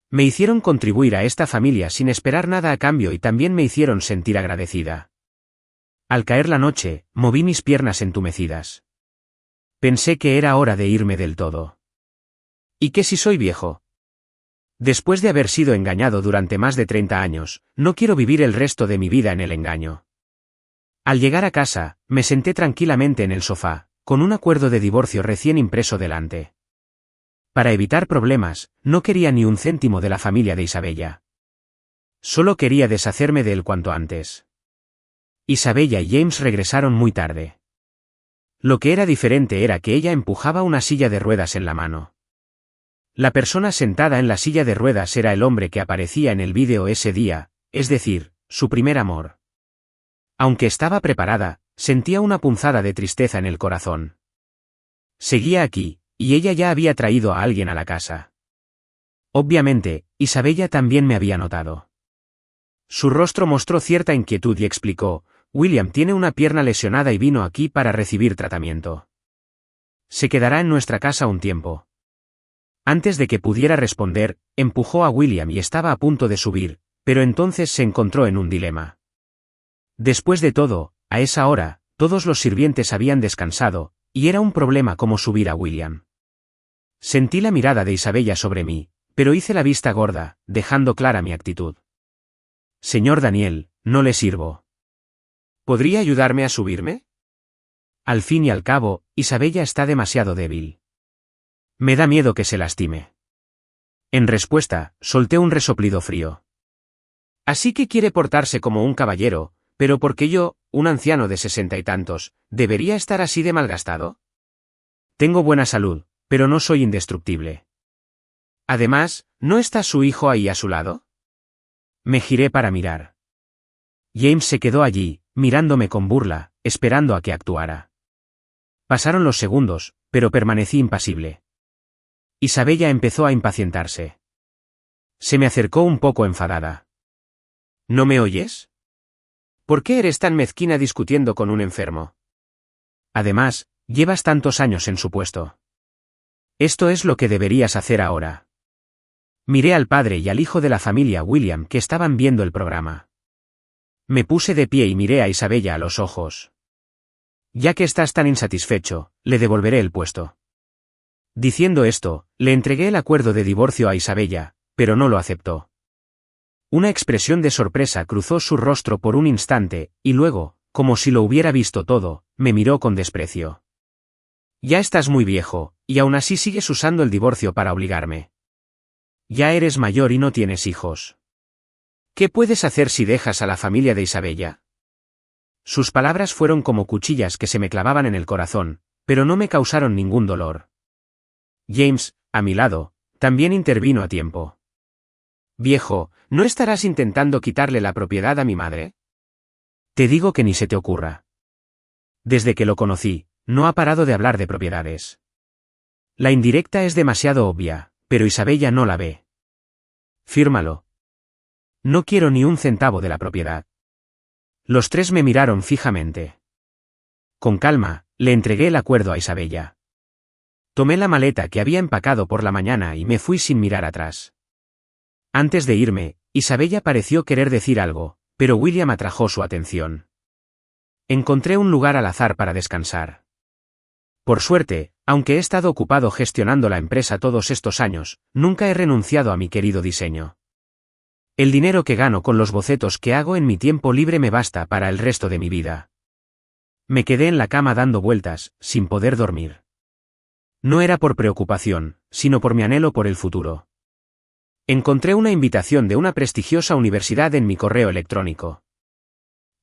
Me hicieron contribuir a esta familia sin esperar nada a cambio y también me hicieron sentir agradecida. Al caer la noche, moví mis piernas entumecidas. Pensé que era hora de irme del todo. ¿Y qué si soy viejo? Después de haber sido engañado durante más de 30 años, no quiero vivir el resto de mi vida en el engaño. Al llegar a casa, me senté tranquilamente en el sofá, con un acuerdo de divorcio recién impreso delante. Para evitar problemas, no quería ni un céntimo de la familia de Isabella. Solo quería deshacerme de él cuanto antes. Isabella y James regresaron muy tarde. Lo que era diferente era que ella empujaba una silla de ruedas en la mano. La persona sentada en la silla de ruedas era el hombre que aparecía en el vídeo ese día, es decir, su primer amor. Aunque estaba preparada, sentía una punzada de tristeza en el corazón. Seguía aquí, y ella ya había traído a alguien a la casa. Obviamente, Isabella también me había notado. Su rostro mostró cierta inquietud y explicó, William tiene una pierna lesionada y vino aquí para recibir tratamiento. Se quedará en nuestra casa un tiempo. Antes de que pudiera responder, empujó a William y estaba a punto de subir, pero entonces se encontró en un dilema. Después de todo, a esa hora, todos los sirvientes habían descansado, y era un problema cómo subir a William. Sentí la mirada de Isabella sobre mí, pero hice la vista gorda, dejando clara mi actitud. Señor Daniel, no le sirvo. ¿Podría ayudarme a subirme? Al fin y al cabo, Isabella está demasiado débil. Me da miedo que se lastime. En respuesta, solté un resoplido frío. Así que quiere portarse como un caballero, pero ¿por qué yo, un anciano de 60 y tantos, debería estar así de malgastado? Tengo buena salud, pero no soy indestructible. Además, ¿no está su hijo ahí a su lado? Me giré para mirar. James se quedó allí, mirándome con burla, esperando a que actuara. Pasaron los segundos, pero permanecí impasible. Isabella empezó a impacientarse. Se me acercó un poco enfadada. ¿No me oyes? ¿Por qué eres tan mezquina discutiendo con un enfermo? Además, llevas tantos años en su puesto. Esto es lo que deberías hacer ahora. Miré al padre y al hijo de la familia William que estaban viendo el programa. Me puse de pie y miré a Isabella a los ojos. Ya que estás tan insatisfecho, le devolveré el puesto. Diciendo esto, le entregué el acuerdo de divorcio a Isabella, pero no lo aceptó. Una expresión de sorpresa cruzó su rostro por un instante, y luego, como si lo hubiera visto todo, me miró con desprecio. Ya estás muy viejo, y aún así sigues usando el divorcio para obligarme. Ya eres mayor y no tienes hijos. ¿Qué puedes hacer si dejas a la familia de Isabella? Sus palabras fueron como cuchillas que se me clavaban en el corazón, pero no me causaron ningún dolor. James, a mi lado, también intervino a tiempo. Viejo, ¿no estarás intentando quitarle la propiedad a mi madre? Te digo que ni se te ocurra. Desde que lo conocí, no ha parado de hablar de propiedades. La indirecta es demasiado obvia, pero Isabella no la ve. Fírmalo. No quiero ni un centavo de la propiedad. Los tres me miraron fijamente. Con calma, le entregué el acuerdo a Isabella. Tomé la maleta que había empacado por la mañana y me fui sin mirar atrás. Antes de irme, Isabella pareció querer decir algo, pero William atrajo su atención. Encontré un lugar al azar para descansar. Por suerte, aunque he estado ocupado gestionando la empresa todos estos años, nunca he renunciado a mi querido diseño. El dinero que gano con los bocetos que hago en mi tiempo libre me basta para el resto de mi vida. Me quedé en la cama dando vueltas, sin poder dormir. No era por preocupación, sino por mi anhelo por el futuro. Encontré una invitación de una prestigiosa universidad en mi correo electrónico.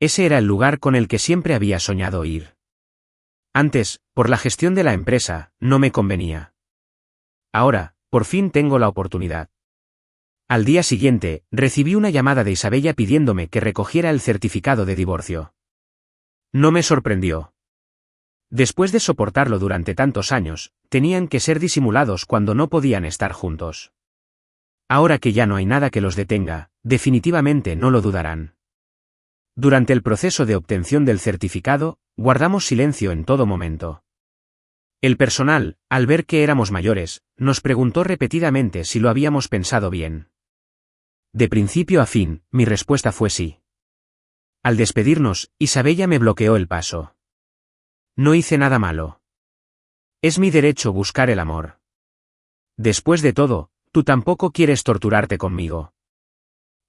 Ese era el lugar con el que siempre había soñado ir. Antes, por la gestión de la empresa, no me convenía. Ahora, por fin tengo la oportunidad. Al día siguiente, recibí una llamada de Isabella pidiéndome que recogiera el certificado de divorcio. No me sorprendió. Después de soportarlo durante tantos años, tenían que ser disimulados cuando no podían estar juntos. Ahora que ya no hay nada que los detenga, definitivamente no lo dudarán. Durante el proceso de obtención del certificado, guardamos silencio en todo momento. El personal, al ver que éramos mayores, nos preguntó repetidamente si lo habíamos pensado bien. De principio a fin, mi respuesta fue sí. Al despedirnos, Isabella me bloqueó el paso. No hice nada malo. Es mi derecho buscar el amor. Después de todo, tú tampoco quieres torturarte conmigo.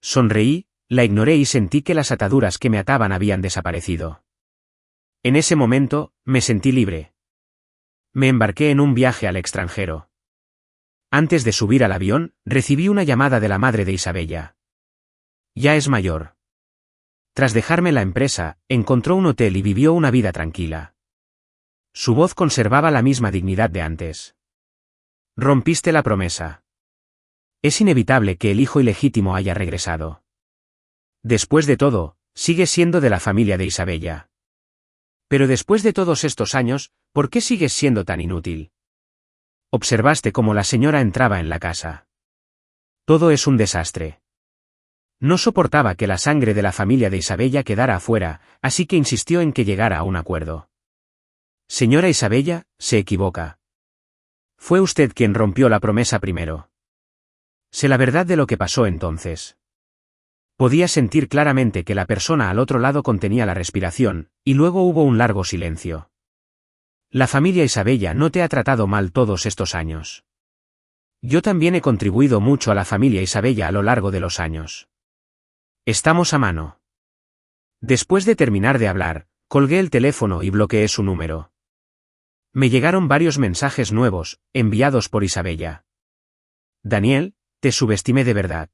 Sonreí, la ignoré y sentí que las ataduras que me ataban habían desaparecido. En ese momento, me sentí libre. Me embarqué en un viaje al extranjero. Antes de subir al avión, recibí una llamada de la madre de Isabella. Ya es mayor. Tras dejarme la empresa, encontró un hotel y vivió una vida tranquila. Su voz conservaba la misma dignidad de antes. Rompiste la promesa. Es inevitable que el hijo ilegítimo haya regresado. Después de todo, sigues siendo de la familia de Isabella. Pero después de todos estos años, ¿por qué sigues siendo tan inútil? Observaste cómo la señora entraba en la casa. Todo es un desastre. No soportaba que la sangre de la familia de Isabella quedara afuera, así que insistió en que llegara a un acuerdo. Señora Isabella, se equivoca. Fue usted quien rompió la promesa primero. Sé la verdad de lo que pasó entonces. Podía sentir claramente que la persona al otro lado contenía la respiración, y luego hubo un largo silencio. La familia Isabella no te ha tratado mal todos estos años. Yo también he contribuido mucho a la familia Isabella a lo largo de los años. Estamos a mano. Después de terminar de hablar, colgué el teléfono y bloqueé su número. Me llegaron varios mensajes nuevos, enviados por Isabella. Daniel, te subestimé de verdad.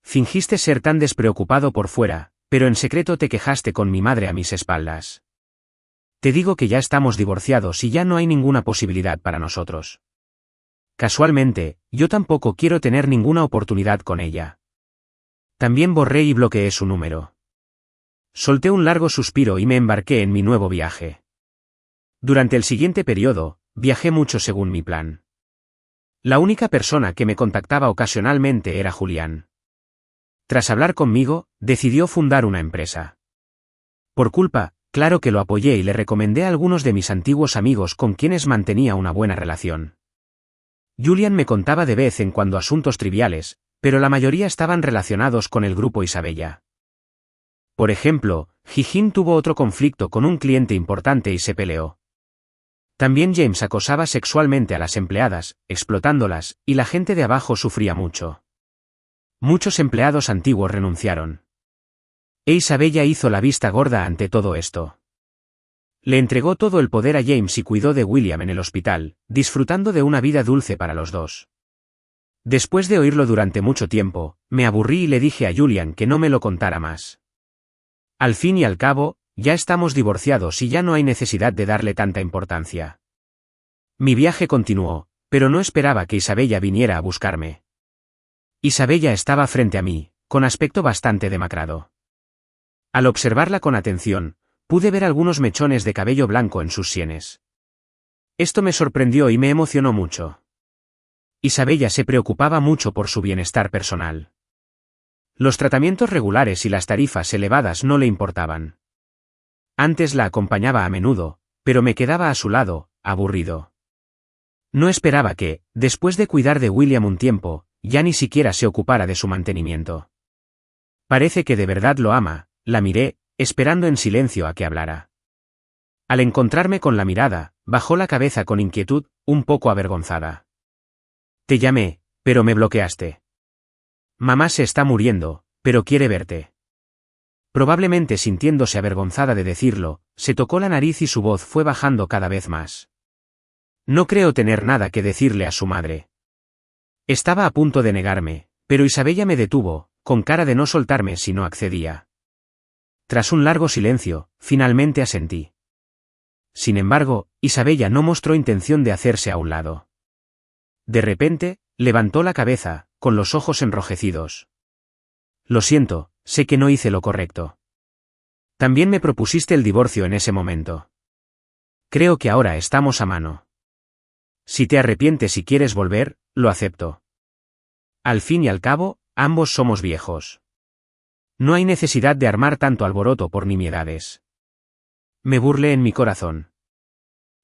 Fingiste ser tan despreocupado por fuera, pero en secreto te quejaste con mi madre a mis espaldas. Te digo que ya estamos divorciados y ya no hay ninguna posibilidad para nosotros. Casualmente, yo tampoco quiero tener ninguna oportunidad con ella. También borré y bloqueé su número. Solté un largo suspiro y me embarqué en mi nuevo viaje. Durante el siguiente periodo, viajé mucho según mi plan. La única persona que me contactaba ocasionalmente era Julián. Tras hablar conmigo, decidió fundar una empresa. Por culpa, claro que lo apoyé y le recomendé a algunos de mis antiguos amigos con quienes mantenía una buena relación. Julián me contaba de vez en cuando asuntos triviales, pero la mayoría estaban relacionados con el grupo Isabella. Por ejemplo, Jijín tuvo otro conflicto con un cliente importante y se peleó. También James acosaba sexualmente a las empleadas, explotándolas, y la gente de abajo sufría mucho. Muchos empleados antiguos renunciaron. E Isabella hizo la vista gorda ante todo esto. Le entregó todo el poder a James y cuidó de William en el hospital, disfrutando de una vida dulce para los dos. Después de oírlo durante mucho tiempo, me aburrí y le dije a Julian que no me lo contara más. Al fin y al cabo, ya estamos divorciados y ya no hay necesidad de darle tanta importancia. Mi viaje continuó, pero no esperaba que Isabella viniera a buscarme. Isabella estaba frente a mí, con aspecto bastante demacrado. Al observarla con atención, pude ver algunos mechones de cabello blanco en sus sienes. Esto me sorprendió y me emocionó mucho. Isabella se preocupaba mucho por su bienestar personal. Los tratamientos regulares y las tarifas elevadas no le importaban. Antes la acompañaba a menudo, pero me quedaba a su lado, aburrido. No esperaba que, después de cuidar de William un tiempo, ya ni siquiera se ocupara de su mantenimiento. Parece que de verdad lo ama, la miré, esperando en silencio a que hablara. Al encontrarme con la mirada, bajó la cabeza con inquietud, un poco avergonzada. Te llamé, pero me bloqueaste. Mamá se está muriendo, pero quiere verte. Probablemente sintiéndose avergonzada de decirlo, se tocó la nariz y su voz fue bajando cada vez más. No creo tener nada que decirle a su madre. Estaba a punto de negarme, pero Isabella me detuvo, con cara de no soltarme si no accedía. Tras un largo silencio, finalmente asentí. Sin embargo, Isabella no mostró intención de hacerse a un lado. De repente, levantó la cabeza, con los ojos enrojecidos. Lo siento, sé que no hice lo correcto. También me propusiste el divorcio en ese momento. Creo que ahora estamos a mano. Si te arrepientes y quieres volver, lo acepto. Al fin y al cabo, ambos somos viejos. No hay necesidad de armar tanto alboroto por nimiedades. Me burlé en mi corazón.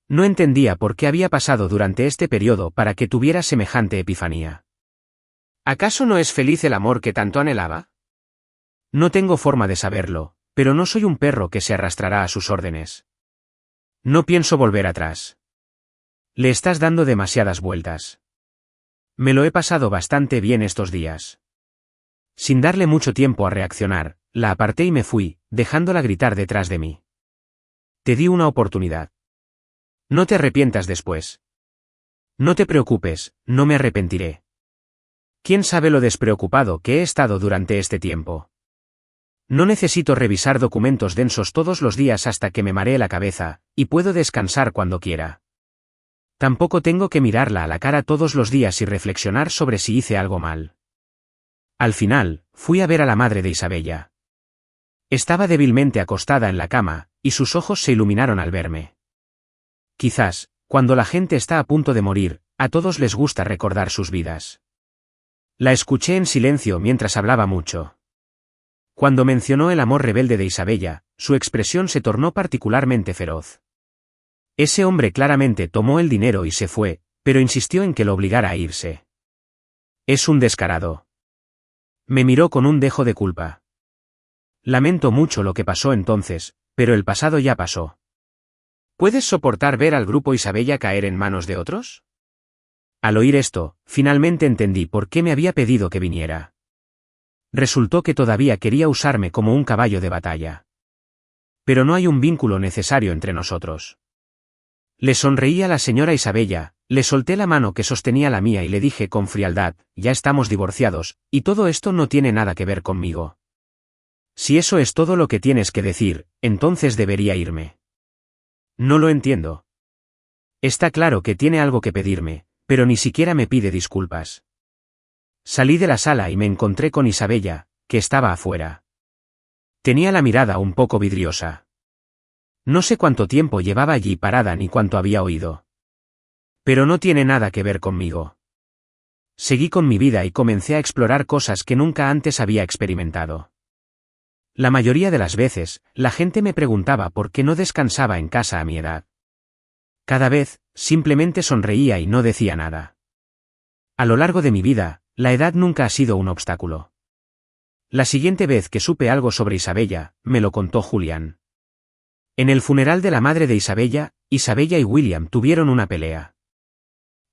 No entendía por qué había pasado durante este periodo para que tuviera semejante epifanía. ¿Acaso no es feliz el amor que tanto anhelaba? No tengo forma de saberlo, pero no soy un perro que se arrastrará a sus órdenes. No pienso volver atrás. Le estás dando demasiadas vueltas. Me lo he pasado bastante bien estos días. Sin darle mucho tiempo a reaccionar, la aparté y me fui, dejándola gritar detrás de mí. Te di una oportunidad. No te arrepientas después. No te preocupes, no me arrepentiré. ¿Quién sabe lo despreocupado que he estado durante este tiempo? No necesito revisar documentos densos todos los días hasta que me maree la cabeza, y puedo descansar cuando quiera. Tampoco tengo que mirarla a la cara todos los días y reflexionar sobre si hice algo mal. Al final, fui a ver a la madre de Isabella. Estaba débilmente acostada en la cama, y sus ojos se iluminaron al verme. Quizás, cuando la gente está a punto de morir, a todos les gusta recordar sus vidas. La escuché en silencio mientras hablaba mucho. Cuando mencionó el amor rebelde de Isabella, su expresión se tornó particularmente feroz. Ese hombre claramente tomó el dinero y se fue, pero insistió en que lo obligara a irse. Es un descarado. Me miró con un dejo de culpa. Lamento mucho lo que pasó entonces, pero el pasado ya pasó. ¿Puedes soportar ver al grupo Isabella caer en manos de otros? Al oír esto, finalmente entendí por qué me había pedido que viniera. Resultó que todavía quería usarme como un caballo de batalla. Pero no hay un vínculo necesario entre nosotros. Le sonreí a la señora Isabella, le solté la mano que sostenía la mía y le dije con frialdad, ya estamos divorciados, y todo esto no tiene nada que ver conmigo. Si eso es todo lo que tienes que decir, entonces debería irme. No lo entiendo. Está claro que tiene algo que pedirme, pero ni siquiera me pide disculpas. Salí de la sala y me encontré con Isabella, que estaba afuera. Tenía la mirada un poco vidriosa. No sé cuánto tiempo llevaba allí parada ni cuánto había oído. Pero no tiene nada que ver conmigo. Seguí con mi vida y comencé a explorar cosas que nunca antes había experimentado. La mayoría de las veces, la gente me preguntaba por qué no descansaba en casa a mi edad. Cada vez, simplemente sonreía y no decía nada. A lo largo de mi vida, la edad nunca ha sido un obstáculo. La siguiente vez que supe algo sobre Isabella, me lo contó Julian. En el funeral de la madre de Isabella, Isabella y William tuvieron una pelea.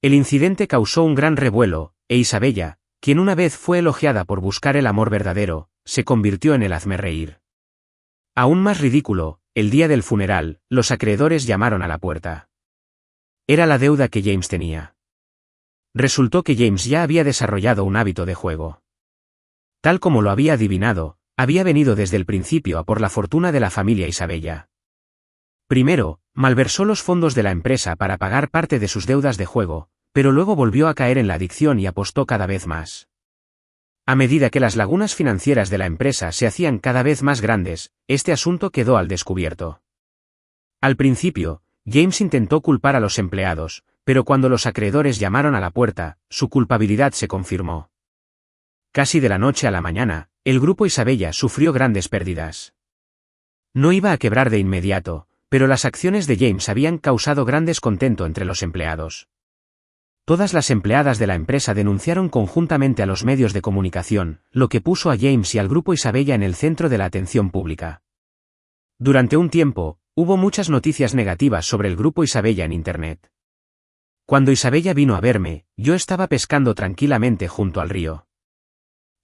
El incidente causó un gran revuelo, e Isabella, quien una vez fue elogiada por buscar el amor verdadero, se convirtió en el hazmerreír. Aún más ridículo, el día del funeral, los acreedores llamaron a la puerta. Era la deuda que James tenía. Resultó que James ya había desarrollado un hábito de juego. Tal como lo había adivinado, había venido desde el principio a por la fortuna de la familia Isabella. Primero, malversó los fondos de la empresa para pagar parte de sus deudas de juego, pero luego volvió a caer en la adicción y apostó cada vez más. A medida que las lagunas financieras de la empresa se hacían cada vez más grandes, este asunto quedó al descubierto. Al principio, James intentó culpar a los empleados, pero cuando los acreedores llamaron a la puerta, su culpabilidad se confirmó. Casi de la noche a la mañana, el grupo Isabella sufrió grandes pérdidas. No iba a quebrar de inmediato, pero las acciones de James habían causado gran descontento entre los empleados. Todas las empleadas de la empresa denunciaron conjuntamente a los medios de comunicación, lo que puso a James y al grupo Isabella en el centro de la atención pública. Durante un tiempo, hubo muchas noticias negativas sobre el grupo Isabella en Internet. Cuando Isabella vino a verme, yo estaba pescando tranquilamente junto al río.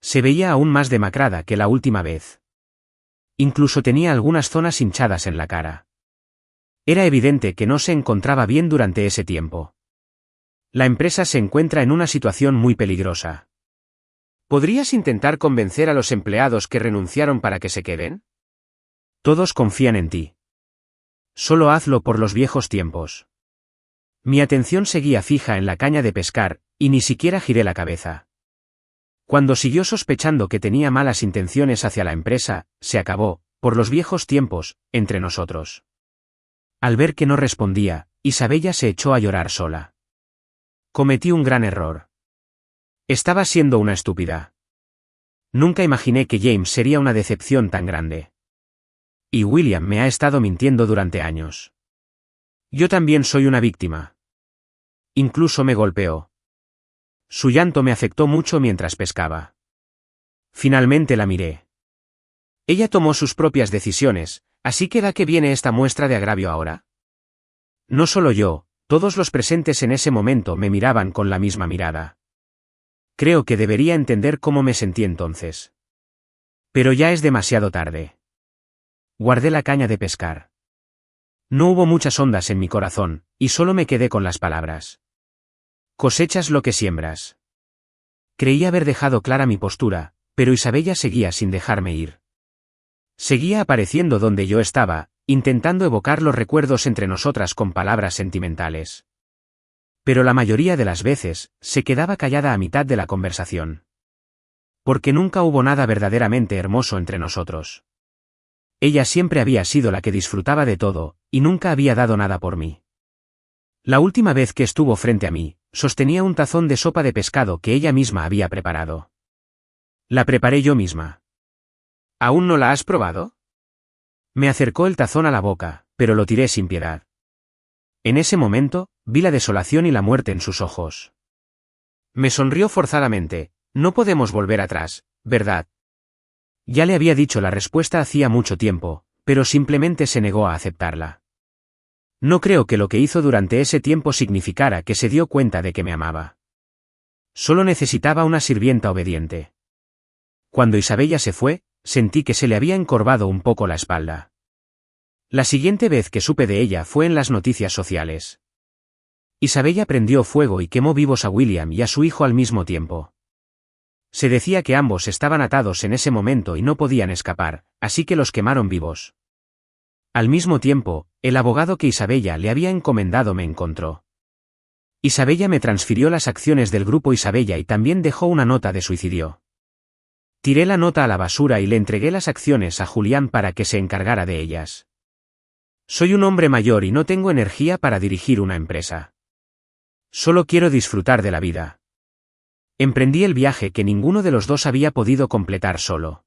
Se veía aún más demacrada que la última vez. Incluso tenía algunas zonas hinchadas en la cara. Era evidente que no se encontraba bien durante ese tiempo. La empresa se encuentra en una situación muy peligrosa. ¿Podrías intentar convencer a los empleados que renunciaron para que se queden? Todos confían en ti. Solo hazlo por los viejos tiempos. Mi atención seguía fija en la caña de pescar, y ni siquiera giré la cabeza. Cuando siguió sospechando que tenía malas intenciones hacia la empresa, se acabó, por los viejos tiempos, entre nosotros. Al ver que no respondía, Isabella se echó a llorar sola. Cometí un gran error. Estaba siendo una estúpida. Nunca imaginé que James sería una decepción tan grande. Y William me ha estado mintiendo durante años. Yo también soy una víctima. Incluso me golpeó. Su llanto me afectó mucho mientras pescaba. Finalmente la miré. Ella tomó sus propias decisiones, así que ¿da qué viene esta muestra de agravio ahora? No solo yo, todos los presentes en ese momento me miraban con la misma mirada. Creo que debería entender cómo me sentí entonces. Pero ya es demasiado tarde. Guardé la caña de pescar. No hubo muchas ondas en mi corazón, y solo me quedé con las palabras. Cosechas lo que siembras. Creí haber dejado clara mi postura, pero Isabella seguía sin dejarme ir. Seguía apareciendo donde yo estaba, intentando evocar los recuerdos entre nosotras con palabras sentimentales. Pero la mayoría de las veces, se quedaba callada a mitad de la conversación. Porque nunca hubo nada verdaderamente hermoso entre nosotros. Ella siempre había sido la que disfrutaba de todo, y nunca había dado nada por mí. La última vez que estuvo frente a mí, sostenía un tazón de sopa de pescado que ella misma había preparado. La preparé yo misma. ¿Aún no la has probado? Me acercó el tazón a la boca, pero lo tiré sin piedad. En ese momento, vi la desolación y la muerte en sus ojos. Me sonrió forzadamente. No podemos volver atrás, ¿verdad? Ya le había dicho la respuesta hacía mucho tiempo, pero simplemente se negó a aceptarla. No creo que lo que hizo durante ese tiempo significara que se dio cuenta de que me amaba. Solo necesitaba una sirvienta obediente. Cuando Isabella se fue, sentí que se le había encorvado un poco la espalda. La siguiente vez que supe de ella fue en las noticias sociales. Isabella prendió fuego y quemó vivos a William y a su hijo al mismo tiempo. Se decía que ambos estaban atados en ese momento y no podían escapar, así que los quemaron vivos. Al mismo tiempo, el abogado que Isabella le había encomendado me encontró. Isabella me transfirió las acciones del grupo Isabella y también dejó una nota de suicidio. Tiré la nota a la basura y le entregué las acciones a Julián para que se encargara de ellas. Soy un hombre mayor y no tengo energía para dirigir una empresa. Solo quiero disfrutar de la vida. Emprendí el viaje que ninguno de los dos había podido completar solo.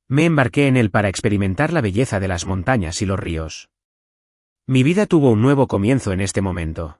Me embarqué en él para experimentar la belleza de las montañas y los ríos. Mi vida tuvo un nuevo comienzo en este momento.